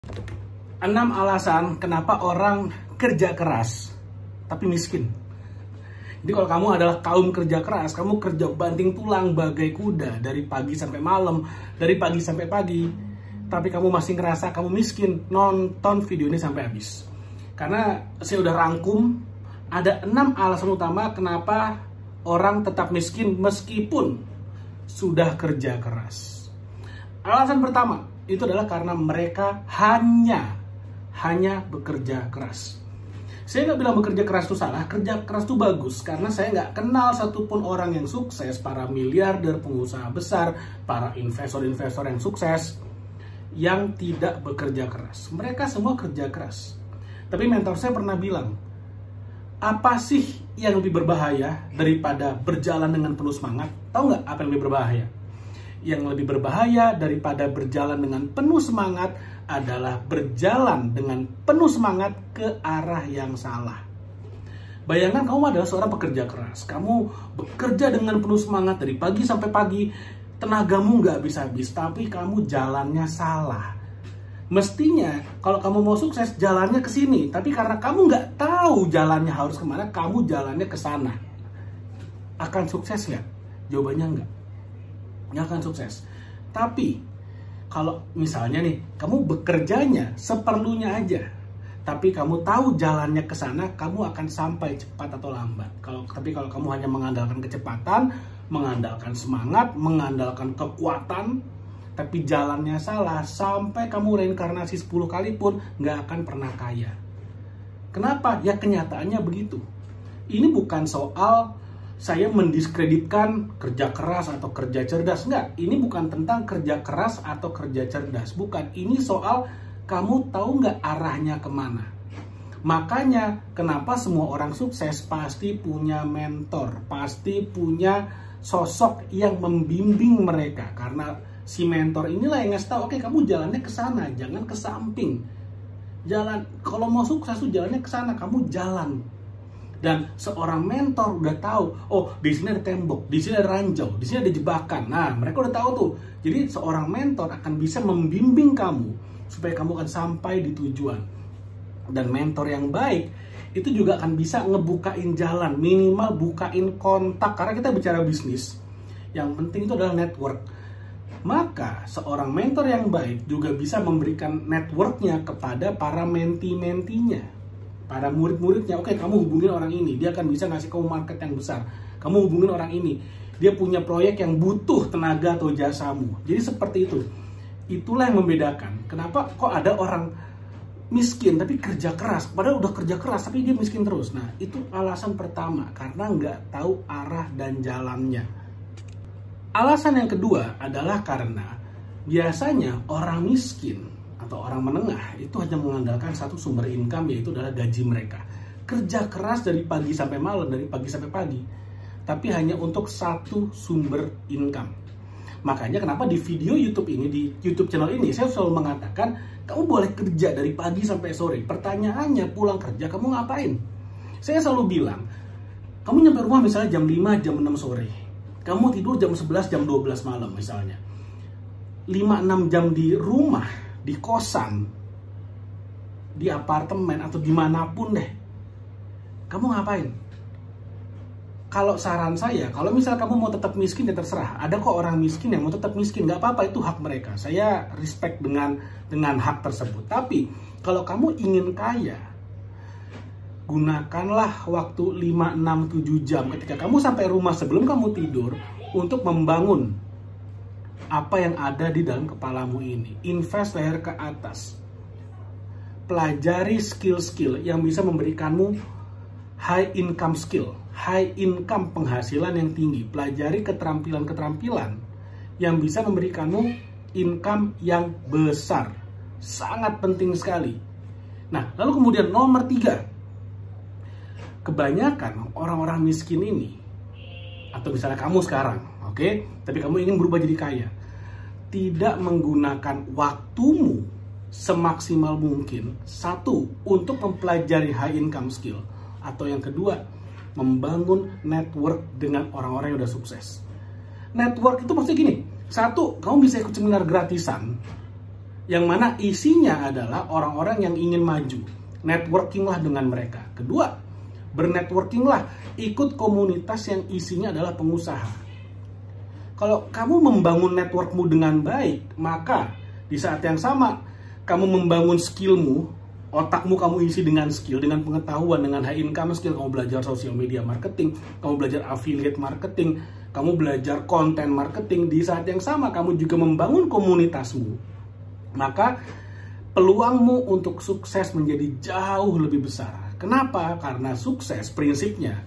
6 alasan kenapa orang kerja keras tapi miskin. Jadi kalau kamu adalah kaum kerja keras, kamu kerja banting tulang bagai kuda dari pagi sampai malam, dari pagi sampai pagi, tapi kamu masih ngerasa kamu miskin, nonton video ini sampai habis. Karena saya udah rangkum ada 6 alasan utama kenapa orang tetap miskin meskipun sudah kerja keras. Alasan pertama itu adalah karena mereka hanya bekerja keras. Saya nggak bilang bekerja keras itu salah, kerja keras itu bagus. Karena saya nggak kenal satupun orang yang sukses, para miliarder, pengusaha besar, para investor-investor yang sukses, yang tidak bekerja keras. Mereka semua kerja keras. Tapi mentor saya pernah bilang, apa sih yang lebih berbahaya daripada berjalan dengan penuh semangat? Tahu nggak apa yang lebih berbahaya? Yang lebih berbahaya daripada berjalan dengan penuh semangat adalah berjalan dengan penuh semangat ke arah yang salah. Bayangkan kamu adalah seorang pekerja keras. Kamu bekerja dengan penuh semangat dari pagi sampai pagi. Tenagamu nggak habis-habis, tapi kamu jalannya salah. Mestinya kalau kamu mau sukses jalannya ke sini. Tapi karena kamu nggak tahu jalannya harus kemana, kamu jalannya ke sana. Akan sukses nggak? Jawabannya nggak akan sukses. Tapi kalau misalnya nih kamu bekerjanya seperlunya aja, tapi kamu tahu jalannya ke sana, kamu akan sampai cepat atau lambat. Tapi kalau kamu hanya mengandalkan kecepatan, mengandalkan semangat, mengandalkan kekuatan, tapi jalannya salah, sampai kamu reinkarnasi 10 kali pun nggak akan pernah kaya. Kenapa? Ya kenyataannya begitu. Ini bukan soal saya mendiskreditkan kerja keras atau kerja cerdas. Enggak, ini bukan tentang kerja keras atau kerja cerdas. Bukan, ini soal kamu tahu nggak arahnya kemana. Makanya kenapa semua orang sukses pasti punya mentor, pasti punya sosok yang membimbing mereka. Karena si mentor inilah yang ngasih tahu, oke, kamu jalannya ke sana, jangan ke samping. Jalan, kalau mau sukses tuh jalannya ke sana, kamu jalan. Dan seorang mentor udah tahu, oh di sini ada tembok, di sini ada ranjau, di sini ada jebakan. Nah, mereka udah tahu tuh. Jadi seorang mentor akan bisa membimbing kamu supaya kamu akan sampai di tujuan. Dan mentor yang baik itu juga akan bisa ngebukain jalan, minimal bukain kontak. Karena kita bicara bisnis, yang penting itu adalah network. Maka seorang mentor yang baik juga bisa memberikan networknya kepada para menti-mentinya, para murid-muridnya. Oke, kamu hubungin orang ini, dia akan bisa ngasih kamu market yang besar. Kamu hubungin orang ini, dia punya proyek yang butuh tenaga atau jasamu. Jadi seperti itu. Itulah yang membedakan. Kenapa kok ada orang miskin tapi kerja keras, padahal udah kerja keras tapi dia miskin terus. Nah, itu alasan pertama, karena nggak tahu arah dan jalannya. Alasan yang kedua adalah karena biasanya orang miskin atau orang menengah itu hanya mengandalkan satu sumber income, yaitu adalah gaji mereka. Kerja keras dari pagi sampai malam, dari pagi sampai pagi, tapi hanya untuk satu sumber income. Makanya kenapa di video YouTube ini, di YouTube channel ini, saya selalu mengatakan kamu boleh kerja dari pagi sampai sore. Pertanyaannya, pulang kerja kamu ngapain? Saya selalu bilang, kamu nyampe rumah misalnya jam 5, jam 6 sore. Kamu tidur jam 11, jam 12 malam misalnya. 5-6 jam di rumah, di kosan, di apartemen, atau dimanapun deh, kamu ngapain? Kalau saran saya, kalau misal kamu mau tetap miskin ya terserah. Ada kok orang miskin yang mau tetap miskin, nggak apa-apa, itu hak mereka. Saya respect dengan hak tersebut. Tapi kalau kamu ingin kaya, gunakanlah waktu 5, 6, 7 jam ketika kamu sampai rumah sebelum kamu tidur untuk membangun apa yang ada di dalam kepalamu ini. Invest leher ke atas. Pelajari skill-skill yang bisa memberikanmu high income skill, high income penghasilan yang tinggi. Pelajari keterampilan-keterampilan yang bisa memberikanmu income yang besar. Sangat penting sekali. Nah, lalu kemudian nomor 3. Kebanyakan orang-orang miskin ini, atau misalnya kamu sekarang, oke, tapi kamu ingin berubah jadi kaya, tidak menggunakan waktumu semaksimal mungkin. Satu, untuk mempelajari high income skill. Atau yang kedua, membangun network dengan orang-orang yang udah sukses. Network itu maksudnya gini. Satu, kamu bisa ikut seminar gratisan yang mana isinya adalah orang-orang yang ingin maju. Networkinglah dengan mereka. Kedua, bernetworkinglah, ikut komunitas yang isinya adalah pengusaha. Kalau kamu membangun networkmu dengan baik, maka di saat yang sama kamu membangun skillmu, otakmu kamu isi dengan skill, dengan pengetahuan, dengan high income skill. Kamu belajar social media marketing, kamu belajar affiliate marketing, kamu belajar content marketing. Di saat yang sama kamu juga membangun komunitasmu, maka peluangmu untuk sukses menjadi jauh lebih besar. Kenapa? Karena sukses prinsipnya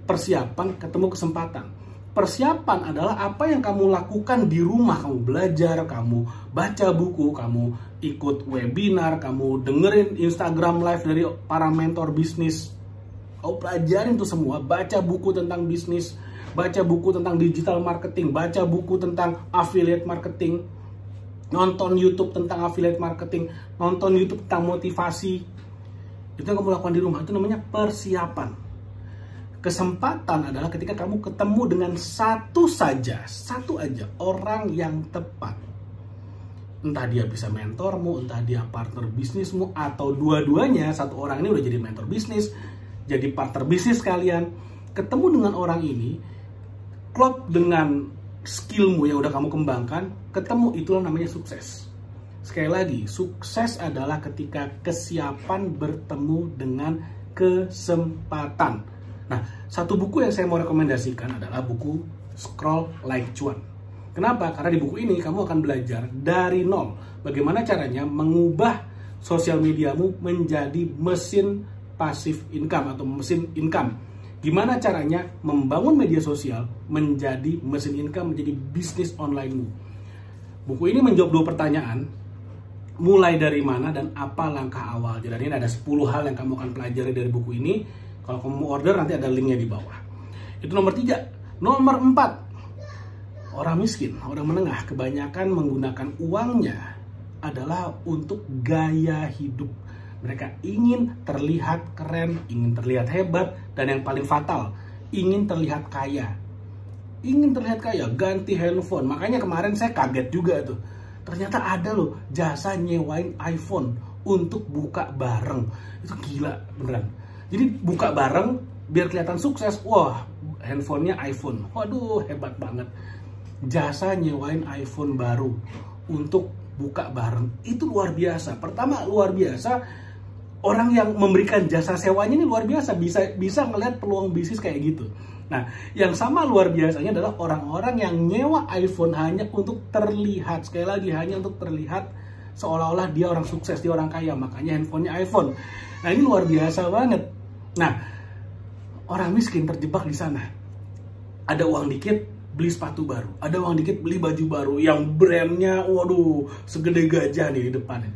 persiapan ketemu kesempatan. Persiapan adalah apa yang kamu lakukan di rumah. Kamu belajar, kamu baca buku, kamu ikut webinar, kamu dengerin Instagram live dari para mentor bisnis. Kamu pelajarin itu semua, baca buku tentang bisnis, baca buku tentang digital marketing, baca buku tentang affiliate marketing, nonton YouTube tentang affiliate marketing, nonton YouTube tentang motivasi. Itu yang kamu lakukan di rumah, itu namanya persiapan. Kesempatan adalah ketika kamu ketemu dengan satu aja orang yang tepat. Entah dia bisa mentormu, entah dia partner bisnismu, atau dua-duanya, satu orang ini udah jadi mentor bisnis, jadi partner bisnis kalian. Ketemu dengan orang ini, klop dengan skillmu yang udah kamu kembangkan, ketemu, itulah namanya sukses. Sekali lagi, sukses adalah ketika kesiapan bertemu dengan kesempatan. Nah, satu buku yang saya mau rekomendasikan adalah buku Scroll Like Cuan. Kenapa? Karena di buku ini kamu akan belajar dari nol bagaimana caranya mengubah sosial mediamu menjadi mesin passive income atau mesin income. Gimana caranya membangun media sosial menjadi mesin income, menjadi bisnis onlinemu. Buku ini menjawab 2 pertanyaan. Mulai dari mana dan apa langkah awal. Jadi ini ada 10 hal yang kamu akan pelajari dari buku ini. Kalau kamu mau order nanti ada linknya di bawah. Itu nomor 3. Nomor 4. Orang miskin, orang menengah kebanyakan menggunakan uangnya adalah untuk gaya hidup. Mereka ingin terlihat keren, ingin terlihat hebat, dan yang paling fatal, ingin terlihat kaya. Ingin terlihat kaya, ganti handphone. Makanya kemarin saya kaget juga tuh. Ternyata ada loh jasa nyewain iPhone untuk buka bareng. Itu gila beneran. Jadi buka bareng biar kelihatan sukses. Wah, handphonenya iPhone. Waduh, hebat banget. Jasa nyewain iPhone baru untuk buka bareng. Itu luar biasa. Pertama, luar biasa. Orang yang memberikan jasa sewanya ini luar biasa. Bisa ngelihat peluang bisnis kayak gitu. Nah, yang sama luar biasanya adalah orang-orang yang nyewa iPhone hanya untuk terlihat. Sekali lagi, hanya untuk terlihat seolah-olah dia orang sukses, dia orang kaya. Makanya handphonenya iPhone. Nah, ini luar biasa banget. Nah, orang miskin terjebak di sana. Ada uang dikit, beli sepatu baru. Ada uang dikit, beli baju baru. Yang brandnya, waduh, segede gajah nih di depan.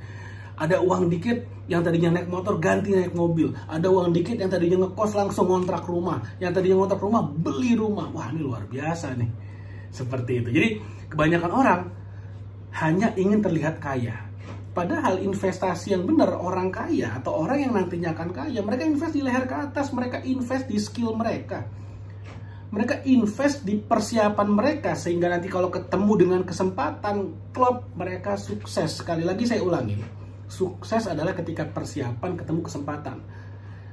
Ada uang dikit, yang tadinya naik motor, ganti naik mobil. Ada uang dikit, yang tadinya ngekos langsung ngontrak rumah. Yang tadinya ngontrak rumah, beli rumah. Wah, ini luar biasa nih. Seperti itu. Jadi, kebanyakan orang hanya ingin terlihat kaya. Padahal investasi yang benar, orang kaya atau orang yang nantinya akan kaya, mereka invest di leher ke atas, mereka invest di skill mereka. Mereka invest di persiapan mereka, sehingga nanti kalau ketemu dengan kesempatan, klop, mereka sukses. Sekali lagi saya ulangi, sukses adalah ketika persiapan ketemu kesempatan.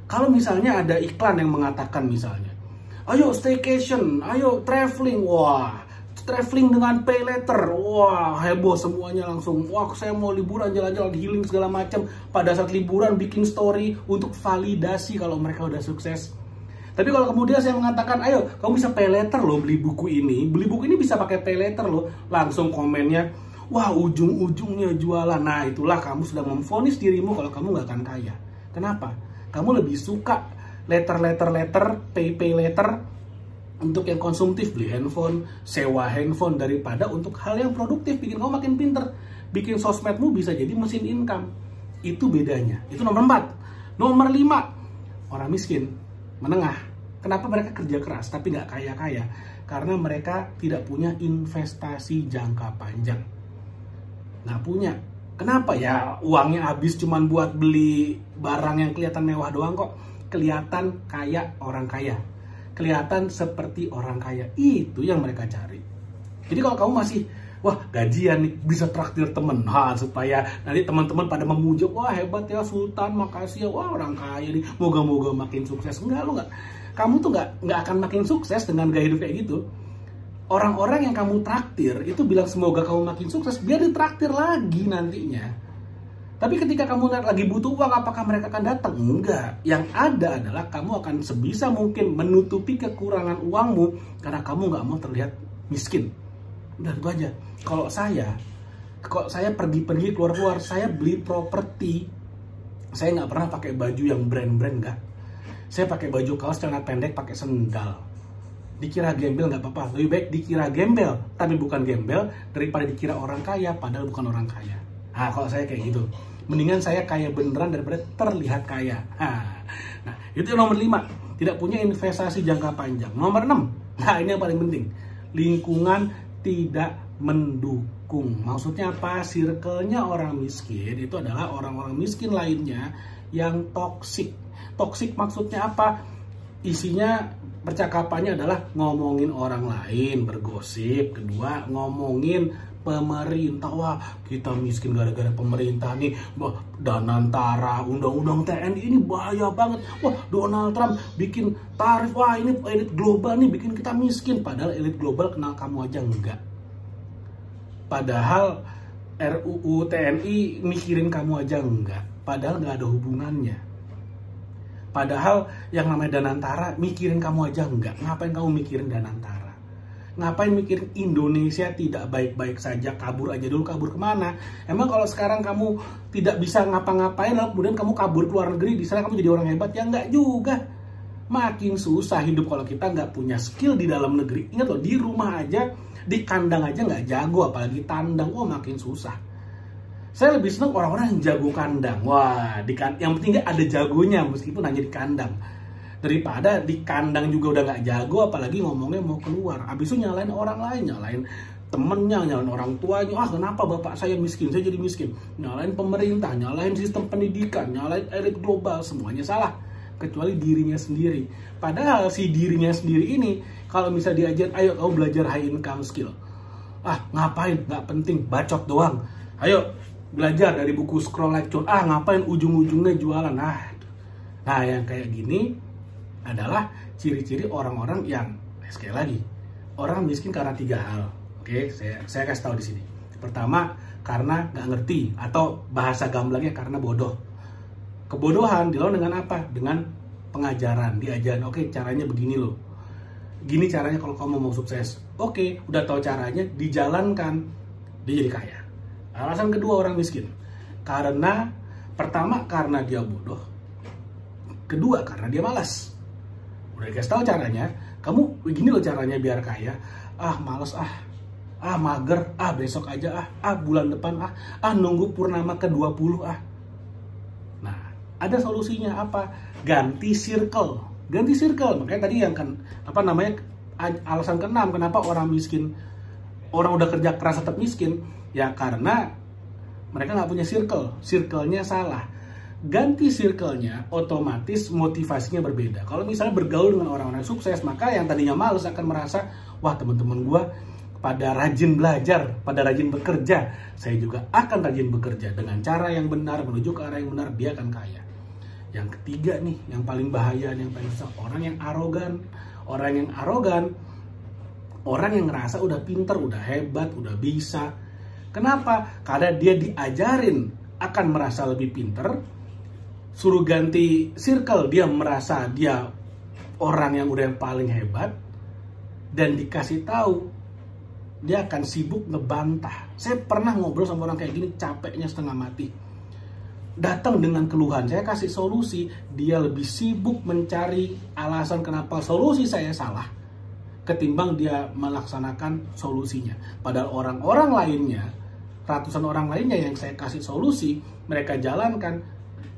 Kalau misalnya ada iklan yang mengatakan misalnya, ayo staycation, ayo traveling, wah, traveling dengan pay letter, wah heboh semuanya langsung. Wah, saya mau liburan, jalan-jalan, healing segala macam. Pada saat liburan bikin story untuk validasi kalau mereka udah sukses. Tapi kalau kemudian saya mengatakan, ayo kamu bisa pay letter loh beli buku ini bisa pakai pay letter loh, langsung komennya, wah ujung-ujungnya jualan. Nah, itulah kamu sudah memvonis dirimu kalau kamu nggak akan kaya. Kenapa? Kamu lebih suka letter, pay letter untuk yang konsumtif, beli handphone, sewa handphone, daripada untuk hal yang produktif, bikin kamu makin pinter, bikin sosmedmu bisa jadi mesin income. Itu bedanya. Itu nomor 4. Nomor 5, orang miskin, menengah. Kenapa mereka kerja keras tapi nggak kaya-kaya? Karena mereka tidak punya investasi jangka panjang. Nggak punya. Kenapa ya? Uangnya habis cuma buat beli barang yang kelihatan mewah doang kok. Kelihatan kayak orang kaya. Kelihatan seperti orang kaya. Itu yang mereka cari. Jadi kalau kamu masih wah gajian nih bisa traktir temen, supaya nanti teman-teman pada memuja, wah hebat ya Sultan, makasih ya, wah orang kaya nih, moga-moga makin sukses. Enggak, lo nggak, kamu tuh nggak akan makin sukses dengan gaya hidup kayak gitu. Orang-orang yang kamu traktir itu bilang semoga kamu makin sukses biar ditraktir lagi nantinya. Tapi ketika kamu lagi butuh uang, apakah mereka akan datang? Enggak. Yang ada adalah kamu akan sebisa mungkin menutupi kekurangan uangmu karena kamu nggak mau terlihat miskin. Udah itu aja. Kalau saya pergi-pergi keluar-keluar, saya beli properti, saya nggak pernah pakai baju yang brand-brand, nggak. Saya pakai baju kaos celana pendek, pakai sendal. Dikira gembel nggak apa-apa. Lebih baik dikira gembel, tapi bukan gembel, daripada dikira orang kaya, padahal bukan orang kaya. Nah, kalau saya kayak gitu. Mendingan saya kaya beneran daripada terlihat kaya. Nah, itu yang nomor 5. Tidak punya investasi jangka panjang. Nomor 6. Nah, ini yang paling penting. Lingkungan tidak mendukung. Maksudnya apa? Circle-nya orang miskin itu adalah orang-orang miskin lainnya yang toksik. Toksik maksudnya apa? Isinya percakapannya adalah ngomongin orang lain, bergosip. Kedua, ngomongin pemerintah. Wah, kita miskin gara-gara pemerintah nih. Wah, Danantara, undang-undang TNI ini bahaya banget. Wah, Donald Trump bikin tarif. Wah, ini elit global nih bikin kita miskin. Padahal elit global kenal kamu aja enggak. Padahal RUU TNI mikirin kamu aja enggak. Padahal nggak ada hubungannya. Padahal yang namanya Danantara mikirin kamu aja enggak. Ngapain kamu mikirin Danantara? Ngapain mikirin Indonesia tidak baik-baik saja, kabur aja dulu. Kabur kemana? Emang kalau sekarang kamu tidak bisa ngapa-ngapain, lalu kemudian kamu kabur ke luar negeri, di sana kamu jadi orang hebat? Ya enggak juga. Makin susah hidup kalau kita nggak punya skill di dalam negeri. Ingat loh, di rumah aja, di kandang aja nggak jago, apalagi tandang. Oh, makin susah. Saya lebih senang orang-orang yang jago kandang. Wah, yang penting ada jagonya meskipun hanya di kandang. Daripada di kandang juga udah nggak jago, apalagi ngomongnya mau keluar. Abis itu nyalain orang lain, nyalain temennya, nyalain orang tuanya. Ah, kenapa bapak saya miskin, saya jadi miskin. Nyalain pemerintah, nyalain sistem pendidikan, nyalain elit global, semuanya salah. Kecuali dirinya sendiri. Padahal si dirinya sendiri ini, kalau bisa diajar, ayo kau belajar high income skill. Ah, ngapain, nggak penting, bacot doang. Ayo, belajar dari buku scroll lecture. Ah, ngapain ujung-ujungnya jualan. Nah, yang kayak gini adalah ciri-ciri orang-orang yang, sekali lagi, orang miskin karena 3 hal. Oke, saya kasih tahu di sini. Pertama, karena nggak ngerti, atau bahasa gamblangnya karena bodoh. Kebodohan dilawan dengan apa? Dengan pengajaran, diajarin. Oke, caranya begini loh. Gini caranya kalau kamu mau sukses. Oke, udah tahu caranya, dijalankan, dia jadi kaya. Alasan kedua orang miskin, karena pertama karena dia bodoh, kedua karena dia malas. Udah dikasih tahu caranya, kamu begini loh caranya biar kaya. Ah, males mager, besok aja bulan depan nunggu purnama ke-20 Nah, ada solusinya apa? Ganti circle. Ganti circle. Makanya tadi yang alasan ke-6 kenapa orang miskin, orang udah kerja keras tetap miskin, ya karena mereka nggak punya circle. Circle-nya salah. Ganti circle-nya, otomatis motivasinya berbeda. Kalau misalnya bergaul dengan orang-orang sukses, maka yang tadinya males akan merasa, wah teman-teman gue pada rajin belajar, pada rajin bekerja. Saya juga akan rajin bekerja dengan cara yang benar, menuju ke arah yang benar, dia akan kaya. Yang ketiga nih, yang paling bahaya, yang paling susah, orang yang arogan. Orang yang arogan, orang yang ngerasa udah pinter, udah hebat, udah bisa. Kenapa? Karena dia diajarin akan merasa lebih pinter. Suruh ganti circle, dia merasa dia orang yang udah yang paling hebat, dan dikasih tahu dia akan sibuk ngebantah. Saya pernah ngobrol sama orang kayak gini, capeknya setengah mati. Datang dengan keluhan, saya kasih solusi, dia lebih sibuk mencari alasan kenapa solusi saya salah ketimbang dia melaksanakan solusinya. Padahal orang-orang lainnya, ratusan orang lainnya yang saya kasih solusi, mereka jalankan,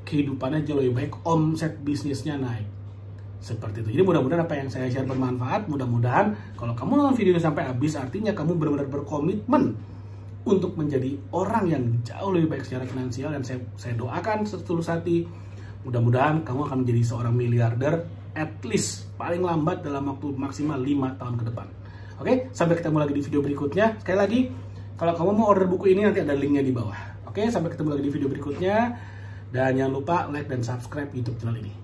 kehidupannya jauh lebih baik, omset bisnisnya naik. Seperti itu. Jadi mudah-mudahan apa yang saya share bermanfaat. Mudah-mudahan kalau kamu nonton video ini sampai habis, artinya kamu benar-benar berkomitmen untuk menjadi orang yang jauh lebih baik secara finansial. Dan saya doakan setulus hati, mudah-mudahan kamu akan menjadi seorang miliarder at least paling lambat dalam waktu maksimal 5 tahun ke depan. Oke, sampai ketemu lagi di video berikutnya. Sekali lagi, Kalau kamu mau order buku ini nanti ada linknya di bawah. Oke, sampai ketemu lagi di video berikutnya. Dan jangan lupa like dan subscribe YouTube channel ini.